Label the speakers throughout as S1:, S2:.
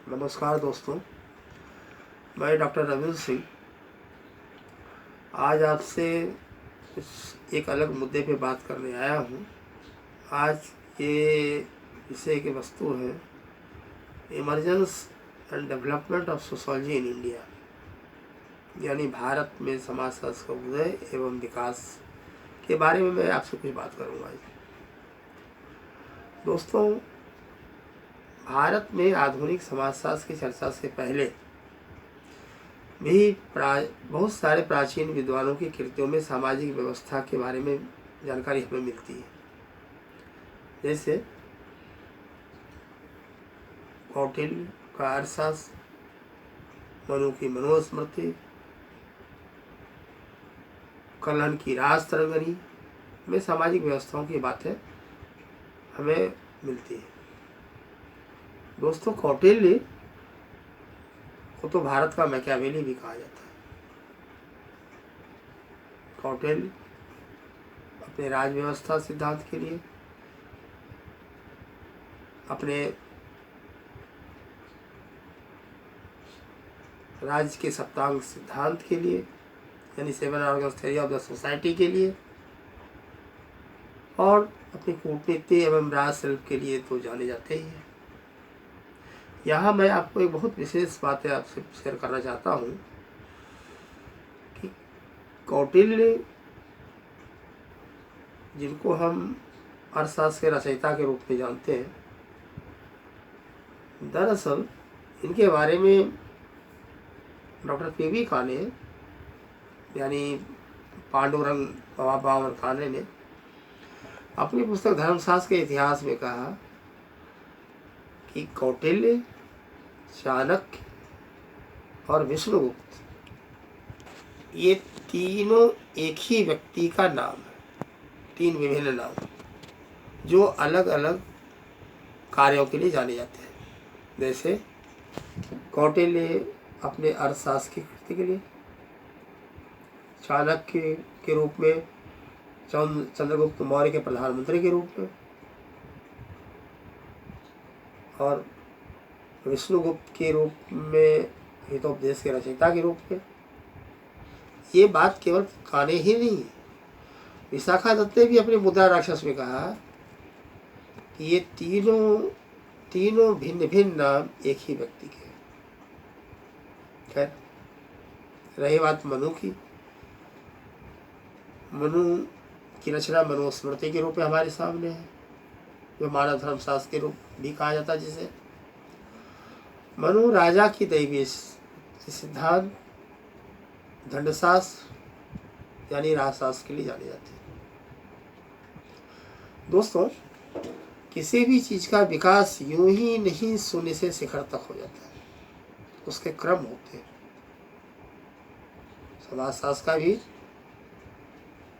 S1: नमस्कार दोस्तों, मैं डॉक्टर रविंद्र सिंह आज आपसे कुछ एक अलग मुद्दे पे बात करने आया हूँ। आज ये विषय की वस्तु है emergence and development of sociology in India, यानी भारत में समाजशास्त्र का उदय एवं विकास के बारे में मैं आपसे कुछ बात करूँगा। दोस्तों, भारत में आधुनिक समाजशास्त्र की चर्चा से पहले भी बहुत सारे प्राचीन विद्वानों की कृतियों में सामाजिक व्यवस्था के बारे में जानकारी हमें मिलती है। जैसे कौटिल्य का अर्थशास्त्र, मनु की मनुस्मृति, कल्हण की राज तरंगिणी में सामाजिक व्यवस्थाओं की बातें हमें मिलती है। दोस्तों, कौटिल्य को तो भारत का मैकियावेली भी कहा जाता है। कौटिल्य अपने राज व्यवस्था सिद्धांत के लिए, अपने राज्य के सप्तांग सिद्धांत के लिए, यानी 7 organs theory of the society के लिए, और अपनी कूटनीति एवं राजशिल्प के लिए तो जाने जाते ही हैं। यहाँ मैं आपको एक बहुत विशेष बातें आपसे शेयर करना चाहता हूँ कि कौटिल्य, जिनको हम अर्थशास्त्र के रचयिता के रूप में जानते हैं, दरअसल इनके बारे में डॉक्टर पी.वी. काने, यानी पांडुरंग बाबा काने ने अपनी पुस्तक धर्मशास्त्र के इतिहास में कहा कि कौटिल्य, चाणक्य और विष्णुगुप्त ये तीनों एक ही व्यक्ति का नाम है। 3 विभिन्न नाम जो अलग अलग कार्यों के लिए जाने जाते हैं। जैसे कौटिल्य अपने अर्थशास्त्र की कृति के लिए, चाणक्य के रूप में, चंद्रगुप्त मौर्य के प्रधानमंत्री के रूप में, और विष्णुगुप्त के रूप में हितोपदेश के रचयिता के रूप में। ये बात केवल काने ही नहीं, विशाखा दत्त ने भी अपने मुद्रा राक्षस में कहा कि ये तीनों भिन्न भिन्न नाम एक ही व्यक्ति के। खैर, रही बात मनु की, मनु की रचना मनुस्मृति के रूप में हमारे सामने है, जो मानव धर्मशास्त्र के रूप भी कहा जाता है। जिसे मनु राजा की दैवीय सिद्धांत, दंडशास्त्र यानी राजशास्त्र के लिए जाने जाते हैं। दोस्तों, किसी भी चीज़ का विकास यूं ही नहीं शून्य से शिखर तक हो जाता है, उसके क्रम होते हैं। समाजशास्त्र का भी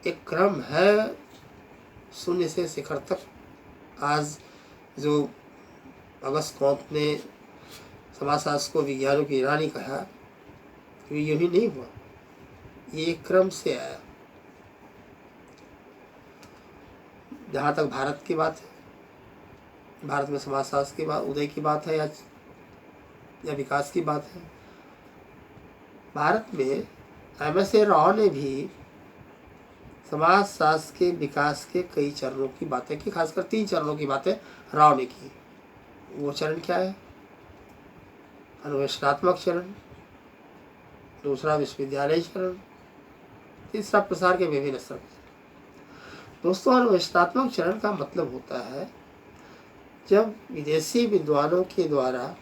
S1: एक क्रम है, शून्य से शिखर तक। आज जो अगस्त कॉम्त ने समाजशास्त्र को विज्ञानों की रानी कहा, तो यूं ही नहीं हुआ, ये एक क्रम से आया। जहाँ तक भारत की बात है, भारत में समाजशास्त्र की बात, उदय की बात है या विकास की बात है, भारत में एम.एस.ए. राव ने भी समाजशास्त्र के विकास के कई चरणों की बातें की, खासकर 3 चरणों की बातें राव ने की। वो चरण क्या है? अन्वेषणात्मक चरण, दूसरा विश्वविद्यालय चरण, तीसरा प्रसार के विभिन्न स्तर। दोस्तों, अन्वेषणात्मक चरण का मतलब होता है जब विदेशी विद्वानों के द्वारा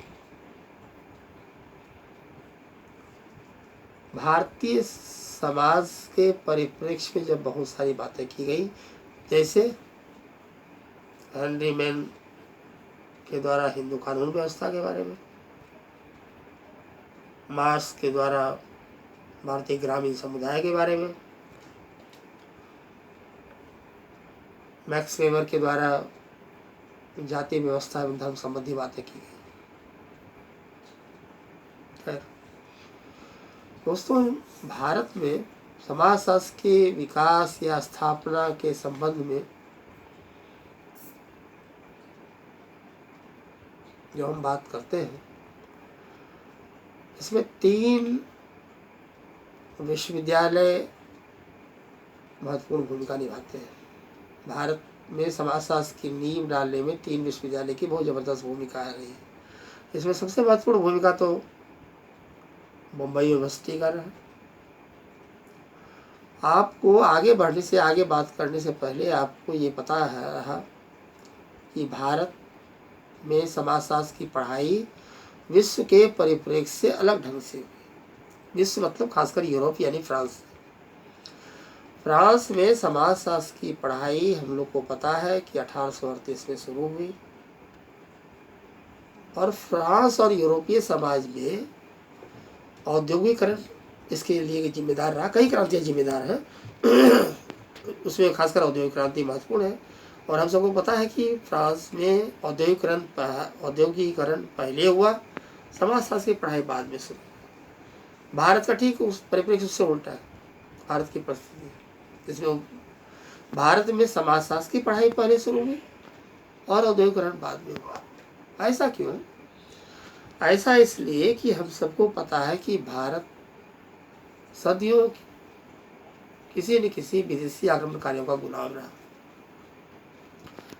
S1: भारतीय समाज के परिप्रेक्ष्य में जब बहुत सारी बातें की गई, जैसे हेनरी मैन के द्वारा हिंदू कानून व्यवस्था के बारे में, मार्क्स के द्वारा भारतीय ग्रामीण समुदाय के बारे में, मैक्स वेबर के द्वारा जाति व्यवस्था एवं धर्म संबंधी बातें की गई। खैर दोस्तों, भारत में समाजशास्त्र के विकास या स्थापना के संबंध में जो हम बात करते हैं, इसमें 3 विश्वविद्यालय महत्वपूर्ण भूमिका निभाते हैं। भारत में समाजशास्त्र की नींव डालने में 3 विश्वविद्यालय की बहुत ज़बरदस्त भूमिका रही है। इसमें सबसे महत्वपूर्ण भूमिका तो मुंबई यूनिवर्सिटी का रहा। आपको आगे बढ़ने से, आगे बात करने से पहले आपको ये पता है कि भारत में समाजशास्त्र की पढ़ाई विश्व के परिप्रेक्ष्य से अलग ढंग से हुई। विश्व मतलब खासकर यूरोप यानी फ्रांस। फ्रांस में समाजशास्त्र की पढ़ाई हम लोग को पता है कि 1838 में शुरू हुई, और फ्रांस और यूरोपीय समाज में औद्योगिकरण इसके लिए जिम्मेदार रहा। कई क्रांतियाँ जिम्मेदार हैं उसमें खासकर औद्योगिक क्रांति महत्वपूर्ण है। और हम सबको पता है कि फ्रांस में औद्योगिकरण पहले हुआ, समाजशास्त्र की पढ़ाई बाद में शुरू। भारत का ठीक उस परिप्रेक्ष्य से उल्टा है भारत की परिस्थिति। इसमें भारत में समाजशास्त्र की पढ़ाई पहले शुरू हुई और औद्योगिकरण बाद में हुआ। ऐसा क्यों है? ऐसा इसलिए कि हम सबको पता है कि भारत सदियों किसी न किसी विदेशी आक्रमणकारियों का गुलाम रहा।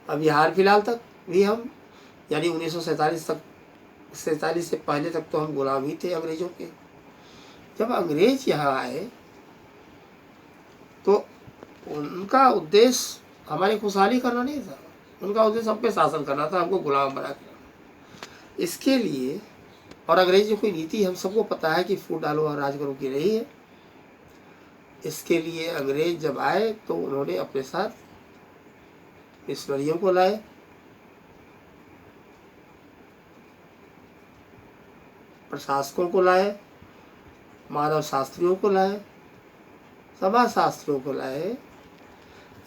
S1: अभी हाल फिलहाल तक भी हम, यानी 1947 तक, 47 से पहले तक तो हम गुलाम ही थे अंग्रेजों के। जब अंग्रेज यहाँ आए तो उनका उद्देश्य हमारी खुशहाली करना नहीं था, उनका उद्देश्य हम पे शासन करना था, हमको गुलाम बना के। इसके लिए, और अंग्रेजों की नीति हम सबको पता है कि फूट डालो और राज करो की रही है। इसके लिए अंग्रेज जब आए तो उन्होंने अपने साथ मिशनरियों को लाए, प्रशासकों को लाए, मानव शास्त्रियों को लाए, समाज शास्त्रियों को लाए।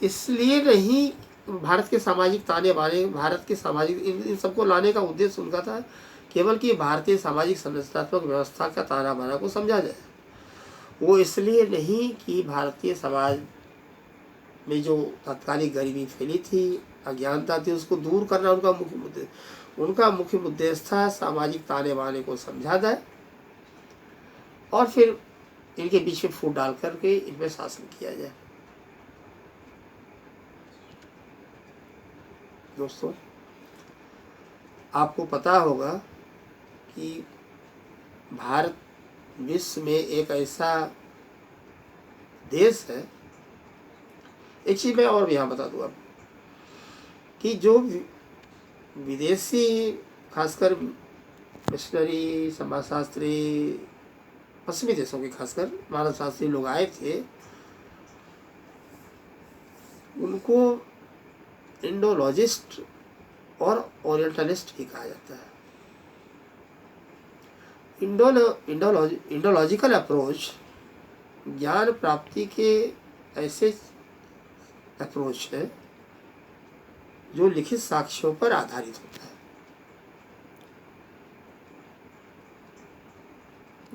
S1: इसलिए नहीं, भारत के सामाजिक ताने बाने, भारत के सामाजिक इन सबको लाने का उद्देश्य उनका था केवल कि भारतीय सामाजिक संरचनात्मक व्यवस्था का ताना बाना को समझा जाए। वो इसलिए नहीं कि भारतीय समाज में जो तात्कालिक गरीबी फैली थी, अज्ञानता थी, उसको दूर करना उनका मुख्य उद्देश्य था। सामाजिक ताने बाने को समझा जाए और फिर इनके बीच में फूट डाल करके इनमें शासन किया जाए। दोस्तों, आपको पता होगा कि भारत विश्व में एक ऐसा देश है, एक चीज़ मैं और भी यहाँ बता दूँ आपको, कि जो विदेशी खासकर मिशनरी, समाजशास्त्री, पश्चिमी देशों के खासकर मानव शास्त्री लोग आए थे, उनको इंडोलॉजिस्ट और ओरिएंटलिस्ट भी कहा जाता है। इंडोलॉजिकल अप्रोच ज्ञान प्राप्ति के ऐसे अप्रोच है जो लिखित साक्ष्यों पर आधारित होता है।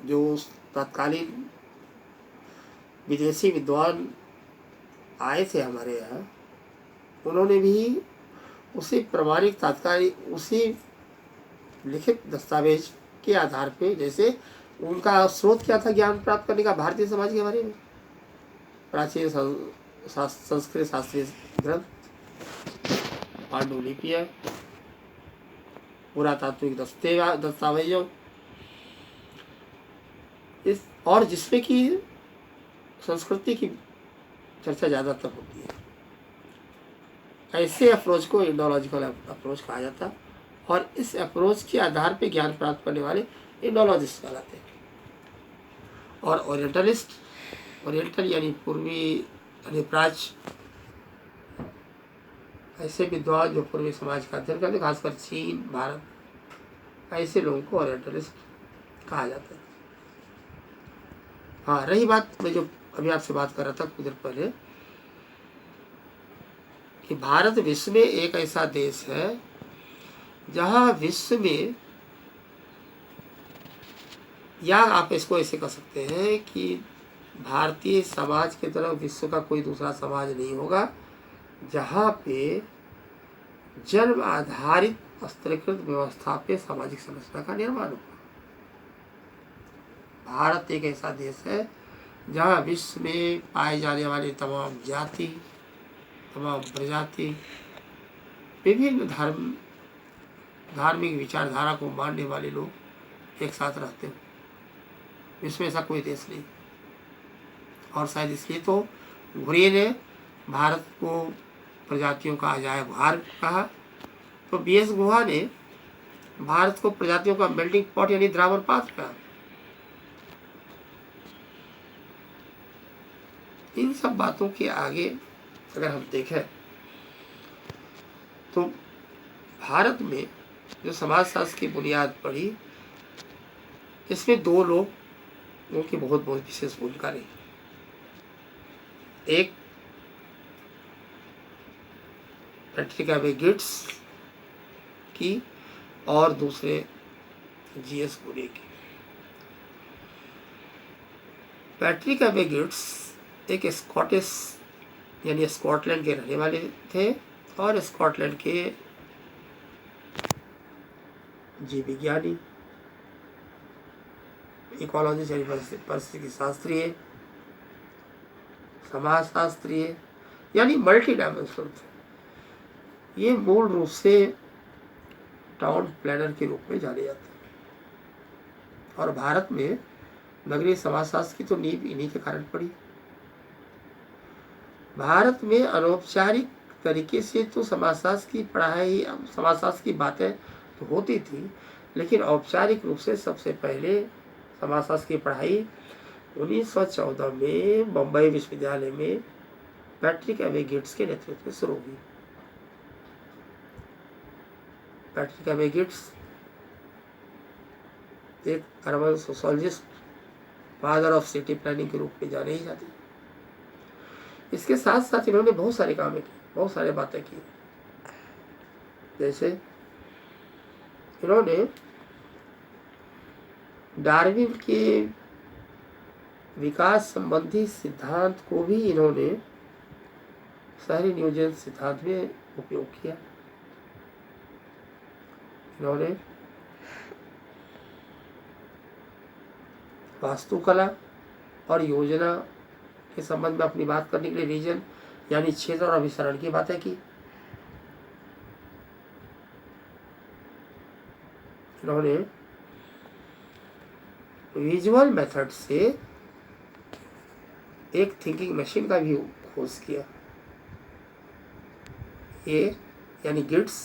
S1: जो तत्कालीन विदेशी विद्वान आए थे हमारे यहाँ, उन्होंने भी उसी प्रमाणिक तात्कालिक, उसी लिखित दस्तावेज के आधार पे, जैसे उनका स्रोत क्या था ज्ञान प्राप्त करने का भारतीय समाज के बारे में, प्राचीन संस्कृत शास्त्रीय ग्रंथ, पांडुलिपियाँ, पुरातात्विक दस्तावेजों, इस और जिसमें कि संस्कृति की चर्चा ज़्यादातर होती है। ऐसे अप्रोच को इंडोलॉजिकल अप्रोच कहा जाता है, और इस अप्रोच के आधार पे ज्ञान प्राप्त करने वाले इंडोलॉजिस्ट कहलाते हैं। और ओरिएंटलिस्ट, ओरिएंटल यानी पूर्वी यानी प्राच्य, ऐसे विद्वान जो पूर्वी समाज का अध्ययन करते, खासकर चीन, भारत, ऐसे लोगों को ओरिएंटलिस्ट कहा जाता है। हाँ, रही बात, मैं जो अभी आपसे बात कर रहा था कुछ देर पहले, कि भारत विश्व में एक ऐसा देश है जहाँ विश्व में, या आप इसको ऐसे कह सकते हैं कि भारतीय समाज की तरह विश्व का कोई दूसरा समाज नहीं होगा जहाँ पे जन्म आधारित स्तरीकृत व्यवस्था पे सामाजिक संरचना का निर्माण होगा। भारत एक ऐसा देश है जहाँ विश्व में पाए जाने वाले तमाम जाति, तमाम प्रजाति, विभिन्न धार्मिक विचारधारा को मानने वाले लोग एक साथ रहते हैं। इसमें ऐसा कोई देश नहीं। और शायद इसलिए तो घुरिये ने भारत को प्रजातियों का अजायब घर कहा, तो बीएस गुहा ने भारत को प्रजातियों का मेल्टिंग पॉट यानी द्रावण पात्र कहा। इन सब बातों के आगे अगर हम देखें तो भारत में जो समाजशास्त्र की बुनियाद पड़ी, इसमें दो लोगों की बहुत बहुत विशेष भूमिका रही। एक पैट्रिक एवे गिट्स की और दूसरे जीएस गुरे की। पैट्रिक एवे गिट्स एक स्कॉटिश यानी स्कॉटलैंड के रहने वाले थे और स्कॉटलैंड के जीव विज्ञानी, इकोलॉजिस्ट यानी परिस्थिति शास्त्रीय, समाज शास्त्रीय यानी मल्टी डायमेंशनल थे। ये मूल रूप से टाउन प्लानर के रूप में जाने जाते हैं और भारत में नगरीय समाजशास्त्र की तो नींव इन्हीं के कारण पड़ी। भारत में अनौपचारिक तरीके से तो समाजशास्त्र की पढ़ाई, समाजशास्त्र की बातें तो होती थी, लेकिन औपचारिक रूप से सबसे पहले समाजशास्त्र की पढ़ाई 1914 में बम्बई विश्वविद्यालय में पैट्रिक एवे गिट्स के नेतृत्व में शुरू हुई। पैट्रिक एवे गिट्स एक urban sociologist, father of city planning के रूप में जाने ही जाते। इसके साथ साथ इन्होंने बहुत सारे काम किए, बहुत सारे बातें की। जैसे इन्होंने डार्विन के विकास संबंधी सिद्धांत को भी इन्होंने शहरी नियोजन सिद्धांत में उपयोग किया। इन्होंने वास्तुकला और योजना के संबंध में अपनी बात करने के लिए रीजन यानी क्षेत्र और अभिसरण की बातें की। इन्होंने विजुअल मेथड से एक थिंकिंग मशीन का भी खोज किया। ये यानी गिट्स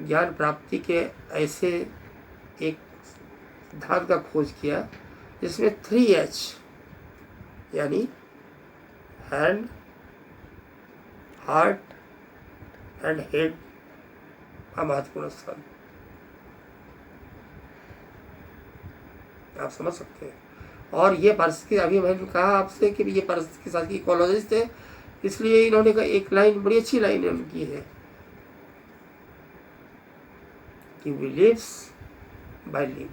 S1: ज्ञान प्राप्ति के ऐसे एक सिद्धांत का खोज किया जिसमें 3H यानी हैंड, हार्ट एंड हेड का महत्वपूर्ण स्थान। आप समझ सकते हैं। और ये परिस्थिति, अभी मैंने कहा आपसे कि ये परिस्थिति के साथ की इकोलॉजिस्ट थे, इसलिए इन्होंने का एक लाइन, बड़ी अच्छी लाइन उनकी है कि वी लिव्स बाय लिव,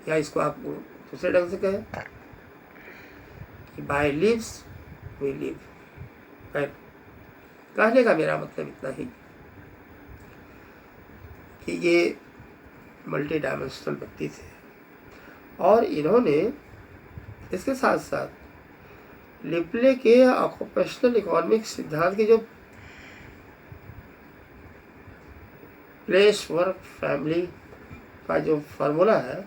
S1: या इसको आप दूसरे ढंग से कहें कि बाय लिव्स वी लिव। कहने का मेरा मतलब इतना ही कि ये मल्टी डायमेंशनल व्यक्ति थे। और इन्होंने इसके साथ साथ लिपले के ऑक्यूपेशनल इकोनॉमिक सिद्धांत के जो प्लेस वर्क फैमिली का जो फार्मूला है,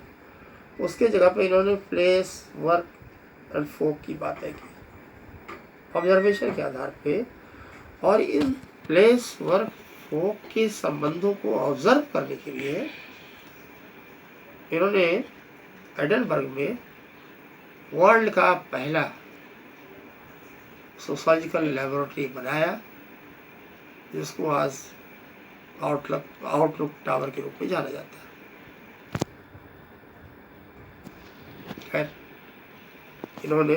S1: उसके जगह पे इन्होंने प्लेस वर्क एंड फोक की बातें की ऑब्जर्वेशन के आधार पे। और इन प्लेस वर्क फोक के संबंधों को ऑब्जर्व करने के लिए इन्होंने एडनबर्ग में वर्ल्ड का पहला सोशोलॉजिकल लेबोरेटरी बनाया, जिसको आज आउटलुक टावर के रूप में जाना जाता है। खैर, इन्होंने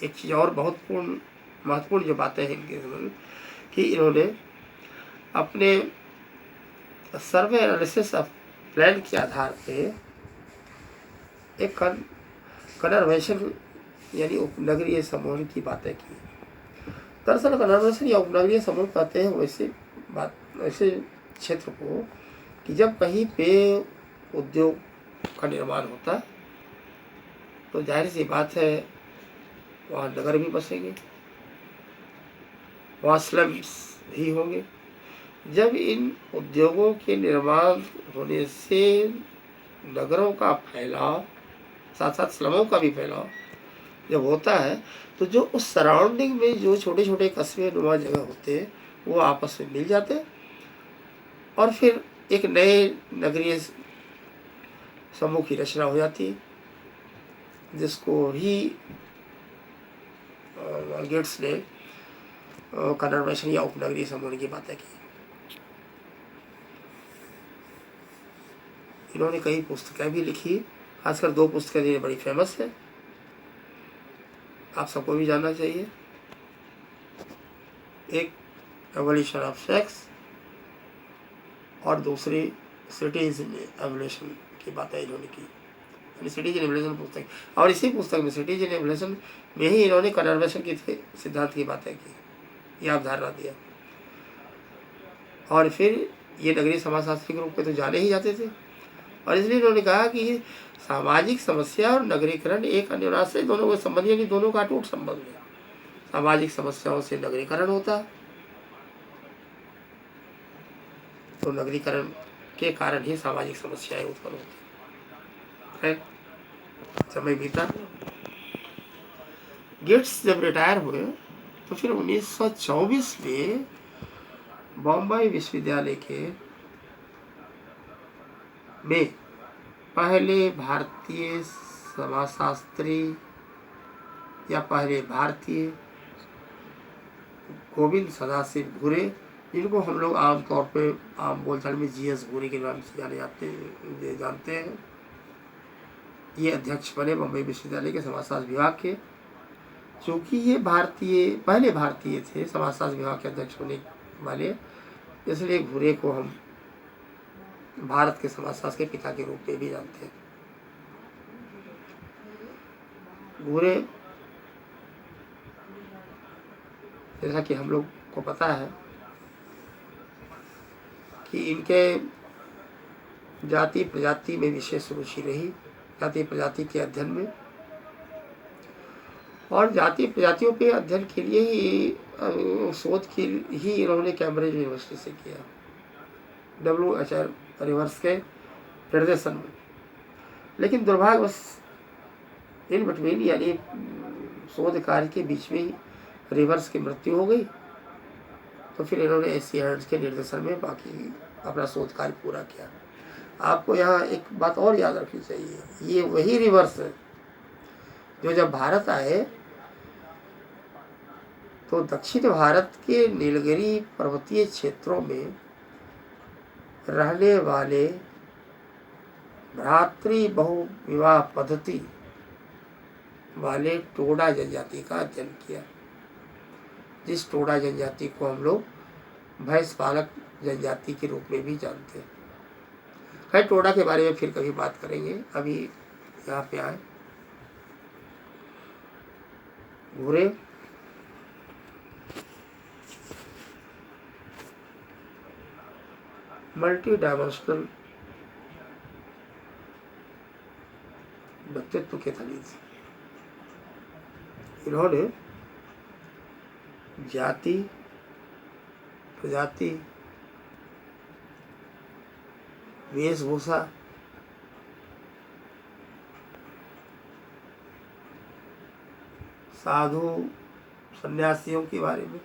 S1: एक चीज़ और बहुत महत्वपूर्ण जो बातें हैं इनके समय कि इन्होंने अपने सर्वे एनालिसिस ऑफ प्लान के आधार पे एक कन्वर्सेशन यानी उपनगरीय समूह की बातें की। दरअसल कन्वर्सेशन या उपनगरीय समूह कहते हैं वैसे क्षेत्र को कि जब कहीं पे उद्योग का निर्माण होता है तो जाहिर सी बात है वहाँ नगर भी बसेंगे, वहाँ स्लम्स भी होंगे। जब इन उद्योगों के निर्माण होने से नगरों का फैलाव, साथ साथ स्लमों का भी फैलाव जब होता है, तो जो उस सराउंडिंग में जो छोटे छोटे कस्बे नुमा जगह होते हैं वो आपस में मिल जाते हैं और फिर एक नए नगरीय समूह की रचना हो जाती है, जिसको ही गेट्स ने कन्वर्शन या उपनगरीय समूह की बातें की। इन्होंने कई पुस्तकें भी लिखी, खासकर 2 पुस्तकें ये बड़ी फेमस है, आप सबको भी जानना चाहिए। एक एवोल्यूशन ऑफ सेक्स और दूसरी सिटीजन एवोल्यूशन की बातें इन्होंने की, यानी सिटीजन एवोल्यूशन पुस्तक। और इसी पुस्तक में सिटीजन एवोल्यूशन में ही इन्होंने कन्वर्शन की सिद्धांत की बातें की, यह अवधारणा दिया। और फिर ये नगरीय समाजशास्त्री के रूप में तो जाने ही जाते थे और इसलिए इन्होंने कहा कि सामाजिक समस्या और नगरीकरण एक अन्य से दोनों के संबंध, यानी दोनों का अटूट संबंध है। सामाजिक समस्याओं से नगरीकरण होता है तो नगरीकरण के कारण ही सामाजिक समस्याएं उत्पन्न होती है। समय बीता, गेट्स जब रिटायर हुए तो फिर 1924 में बॉम्बे विश्वविद्यालय के में पहले भारतीय समाजशास्त्री या पहले भारतीय गोविंद सदाशिव घुरे, जिनको हम लोग आमतौर पे आम बोलचाल में GS घुरे के नाम से जानते हैं, ये अध्यक्ष बने बम्बई विश्वविद्यालय के समाजशास्त्र विभाग के। चूँकि ये पहले भारतीय थे समाजशास्त्र विभाग के अध्यक्ष होने वाले, इसलिए घुरे को हम भारत के समाजशास्त्र के पिता के रूप में भी जानते हैं। घुरे, जैसा कि हम लोग को पता है कि इनके जाति प्रजाति में विशेष रुचि रही, जाति प्रजाति के अध्ययन में, और जाति प्रजातियों के अध्ययन के लिए ही शोध की ही इन्होंने कैम्ब्रिज यूनिवर्सिटी से किया, WHR रिवर्स के निर्देशन में। लेकिन दुर्भाग्यवश इन बिटवीन, यानी शोध कार्य के बीच में ही रिवर्स की मृत्यु हो गई, तो फिर इन्होंने एसी हैंड्स के निर्देशन में बाकी अपना शोध कार्य पूरा किया। आपको यहाँ एक बात और याद रखनी चाहिए, ये वही रिवर्स है जो जब भारत आए तो दक्षिण भारत के नीलगिरी पर्वतीय क्षेत्रों में रहने वाले भ्रातृ बहुविवाह पद्धति वाले टोडा जनजाति का अध्ययन किया, जिस टोडा जनजाति को हम लोग भैंस पालक जनजाति के रूप में भी जानते हैं। खैर, टोडा के बारे में फिर कभी बात करेंगे, अभी यहाँ पे आए। घुरे मल्टी डायमेंशनल व्यक्तित्व के धनी थे। इन्होंने जाति प्रजाति वेशभूषा साधु सन्यासियों के बारे में,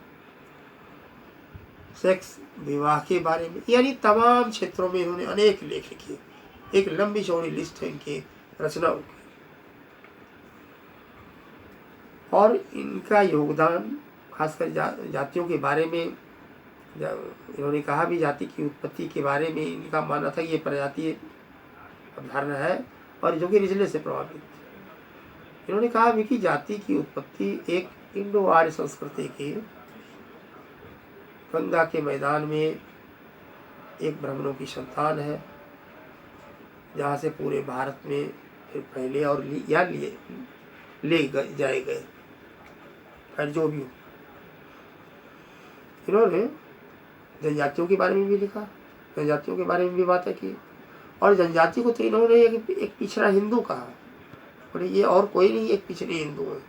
S1: सेक्स विवाह के बारे में, यानी तमाम क्षेत्रों में इन्होंने अनेक लेख लिखे। एक लंबी चौड़ी लिस्ट है इनकी रचनाओं की, और इनका योगदान खासकर जातियों के बारे में, इन्होंने कहा भी जाति की उत्पत्ति के बारे में इनका मानना था कि ये प्रजातीय अवधारणा है और जो कि निचले से प्रभावित थी। इन्होंने कहा भी कि जाति की उत्पत्ति एक इंडो आर्य संस्कृति की गंगा के मैदान में एक ब्राह्मणों की संतान है, जहाँ से पूरे भारत में फिर फैले और ले जाए गए। खैर, जो भी हो, इन्होंने जनजातियों के बारे में भी लिखा, जनजातियों के बारे में भी बातें की। और जनजाति को तो इन्होंने एक पिछड़ा हिंदू कहा, और ये और कोई नहीं, एक पिछड़े हिंदू है।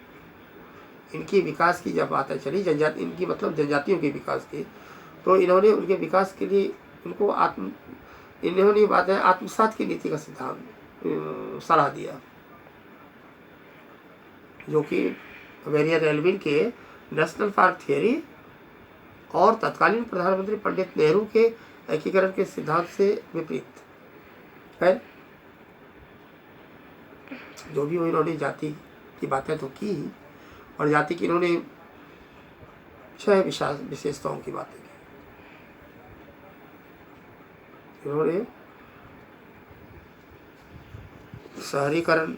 S1: इनकी विकास की जब बातें चली, जनजाति इनकी मतलब जनजातियों के विकास की, तो इन्होंने उनके विकास के लिए इन्होंने बातें आत्मसात की नीति का सिद्धांत सलाह दिया, जो कि वेरियर एल्विन के नेशनल पार्क थियरी और तत्कालीन प्रधानमंत्री पंडित नेहरू के एकीकरण के सिद्धांत से विपरीत है। जो भी इन्होंने जाति की बातें तो की, और जाति की इन्होंने 6 विशेषताओं की बातें की। इन्होंने शहरीकरण,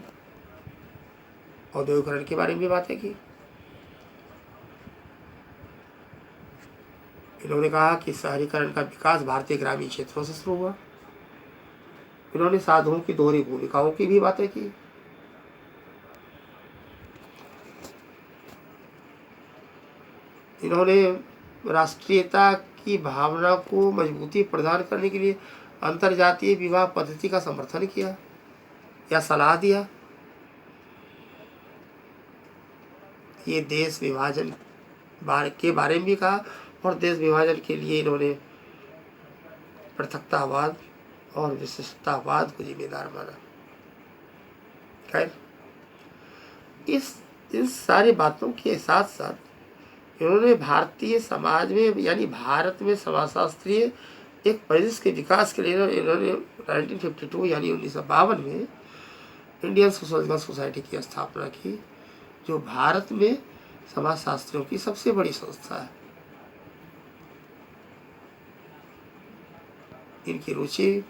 S1: औद्योगिकरण के बारे में भी बातें की। इन्होंने कहा कि शहरीकरण का विकास भारतीय ग्रामीण क्षेत्रों से शुरू हुआ। इन्होंने साधुओं की दोहरी भूमिकाओं की भी बातें की। इन्होंने राष्ट्रीयता की भावना को मजबूती प्रदान करने के लिए अंतरजातीय विवाह पद्धति का समर्थन किया या सलाह दिया। ये देश विभाजन के बारे में भी कहा, और देश विभाजन के लिए इन्होंने पृथकतावाद और विशिष्टतावाद को जिम्मेदार माना। खैर, इन सारी बातों के साथ साथ इन्होंने भारतीय समाज में यानी भारत में समाजशास्त्रीय एक परिदृश्य के विकास के लिए इन्होंने 1952 यानी 1952 में इंडियन सोशलिस्ट सोसाइटी की स्थापना की, जो भारत में समाजशास्त्रियों की सबसे बड़ी संस्था है। इनकी रुचि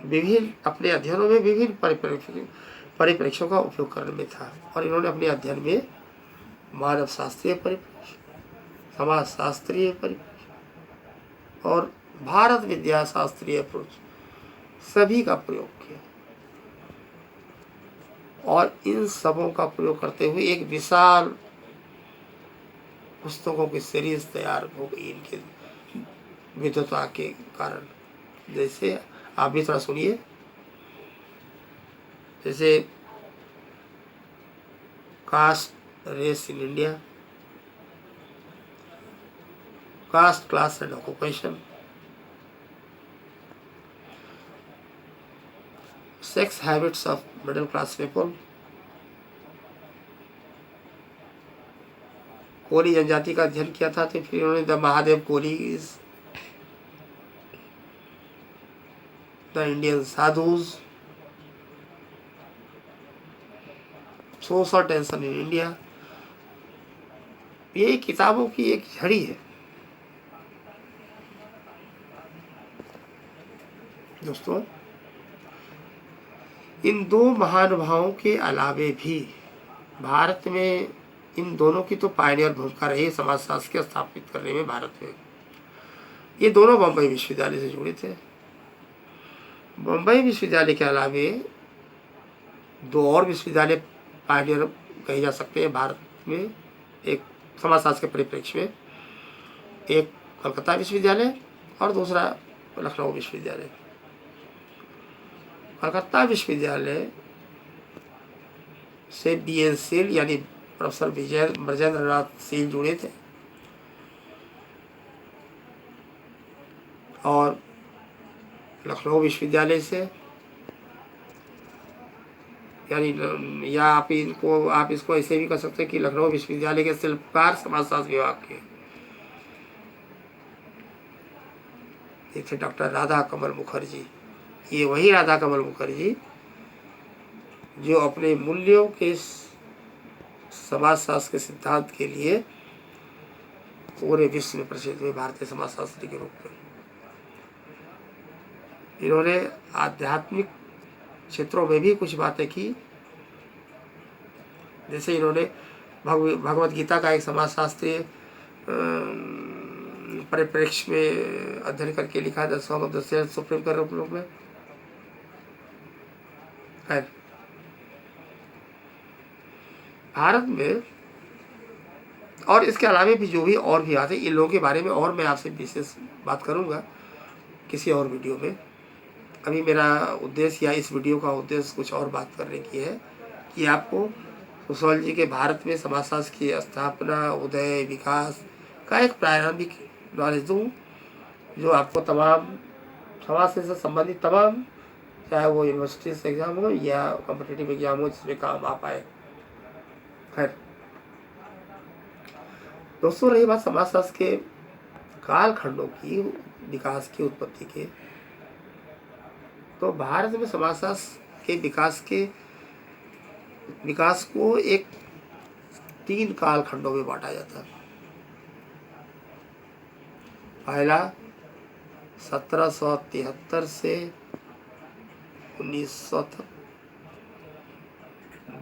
S1: विभिन्न अपने अध्ययनों में विभिन्न परिप्रेक्ष्यों का उपयोग करने में था, और इन्होंने अपने अध्ययन में मानव शास्त्रीय परिप्रेक्ष्य, समाज शास्त्रीय परिप्रेक्ष्य और भारत विद्या शास्त्रीय अप्रोच सभी का प्रयोग किया, और इन सबों का प्रयोग करते हुए एक विशाल पुस्तकों की सीरीज तैयार हो गई इनके विद्वता के कारण। जैसे आप भी थोड़ा सुनिए, जैसे caste race in India, caste class and occupation, sex habits of middle class people, Koli जनजाति का अध्ययन किया था, तो फिर उन्होंने the Mahadev Koli, the Indian sadhus, social tension in India, ये किताबों की एक झड़ी है। दोस्तों, इन दो महानुभावों के अलावे भी भारत में इन दोनों की तो पायनियर भूमिका रही समाजशास्त्र के स्थापित करने में भारत में। ये दोनों बम्बई विश्वविद्यालय से जुड़े थे। बम्बई विश्वविद्यालय के अलावे 2 और विश्वविद्यालय पायनियर कहे जा सकते हैं भारत में, एक समाजशास्त्र के परिप्रेक्ष्य में, एक कलकत्ता विश्वविद्यालय और दूसरा लखनऊ विश्वविद्यालय। कलकत्ता विश्वविद्यालय से BN सील यानी प्रोफेसर ब्रजेंद्र नाथ सील जुड़े थे, और लखनऊ विश्वविद्यालय से यानी या आप इसको ऐसे भी कर सकते हैं कि लखनऊ विश्वविद्यालय के शिल्पकार समाजशास्त्र विभाग के ये थे डॉक्टर राधा कमल मुखर्जी। ये वही राधा कमल मुखर्जी जो अपने मूल्यों के समाजशास्त्र के सिद्धांत के लिए पूरे विश्व में प्रसिद्ध हुए भारतीय समाजशास्त्री के रूप में। इन्होंने आध्यात्मिक क्षेत्रों में भी कुछ बातें की, जैसे इन्होंने भगवत गीता का एक समाजशास्त्रीय परिप्रेक्ष्य में अध्ययन करके लिखा the song of the supreme के रूप में। भारत में और इसके अलावा भी जो भी और भी आते हैं, इन लोगों के बारे में और मैं आपसे विशेष बात करूँगा किसी और वीडियो में। अभी मेरा उद्देश्य या इस वीडियो का उद्देश्य कुछ और बात करने की है कि आपको कुशवाहा जी के भारत में समाजशास्त्र की स्थापना, उदय, विकास का एक प्रारंभिक नॉलेज दूँ, जो आपको तमाम समाजशास्त्र से संबंधित तमाम, चाहे वो यूनिवर्सिटी से एग्ज़ाम हो या कॉम्पिटिटिव एग्ज़ाम हो, जिसमें काम आ पाए। खैर दोस्तों, रही बात समाजशास्त्र के कालखंडों की, विकास की, उत्पत्ति के, तो भारत में समाजशास्त्र के विकास को एक 3 कालखंडों में बांटा जाता है। पहला 1773 से 1900 तक,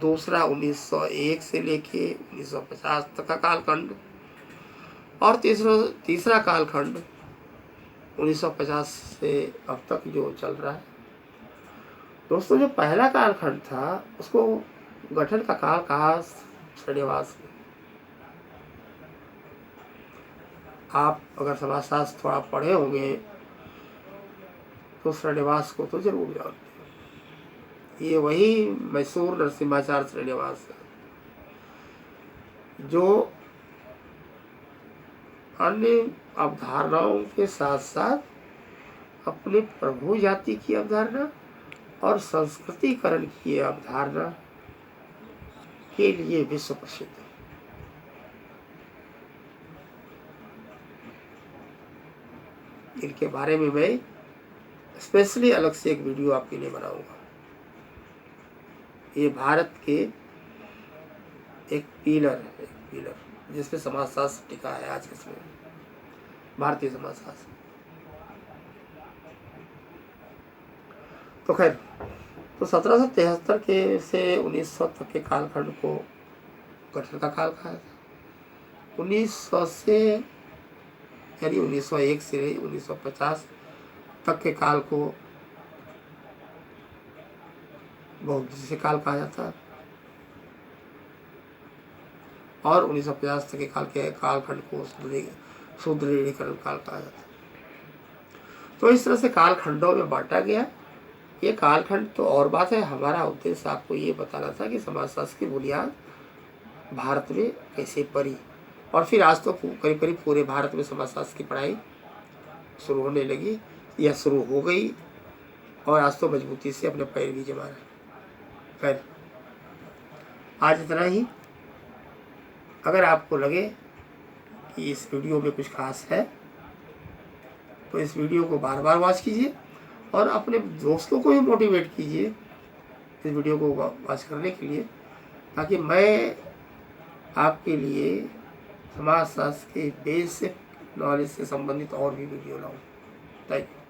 S1: दूसरा 1901 से लेके 1950 तक का कालखंड, और तीसरा कालखंड 1950 से अब तक जो चल रहा है। दोस्तों, जो पहला कालखंड था उसको गठन का काल कहा श्रेणीवास में। आप अगर समाजशास्त्र थोड़ा पढ़े होंगे तो श्रेणीवास को तो जरूर जानते हैं। ये वही मैसूर नरसिम्हाचार्य श्रेणीवास है, जो अन्य अवधारणाओं के साथ साथ अपने प्रभु जाति की अवधारणा और संस्कृतिकरण की अवधारणा के लिए विश्व प्रसिद्ध है। इनके बारे में मैं स्पेशली अलग से एक वीडियो आपके लिए बनाऊंगा। ये भारत के एक पिलर है, जिसपे समाजशास्त्र टिका है आज के समय में, भारतीय समाजशास्त्र। तो खैर, तो 1773 के से 1900 तक के कालखंड को गठन का काल कहा था। 1900 से यानी 1901 से 1950 तक के काल को बहुउद्देशीय काल कहा जाता है, और 1950 तक के कालखंड को सुदृढ़ीकरण काल कहा जाता है। तो इस तरह से कालखंडों में बांटा गया। ये कालखंड तो और बात है, हमारा उद्देश्य आपको ये बताना था कि समाजशास्त्र की बुनियाद भारत में कैसे पड़ी, और फिर आज तो करीब करीब पूरे भारत में समाजशास्त्र की पढ़ाई शुरू होने लगी या शुरू हो गई, और आज तो मजबूती से अपने पैर भी जमा रहे। खैर, आज इतना ही। अगर आपको लगे कि इस वीडियो में कुछ खास है तो इस वीडियो को बार बार वॉच कीजिए, और अपने दोस्तों को भी मोटिवेट कीजिए इस वीडियो को वॉच करने के लिए, ताकि मैं आपके लिए समाजशास्त्र के बेसिक नॉलेज से संबंधित और भी वीडियो लाऊं। Thank you.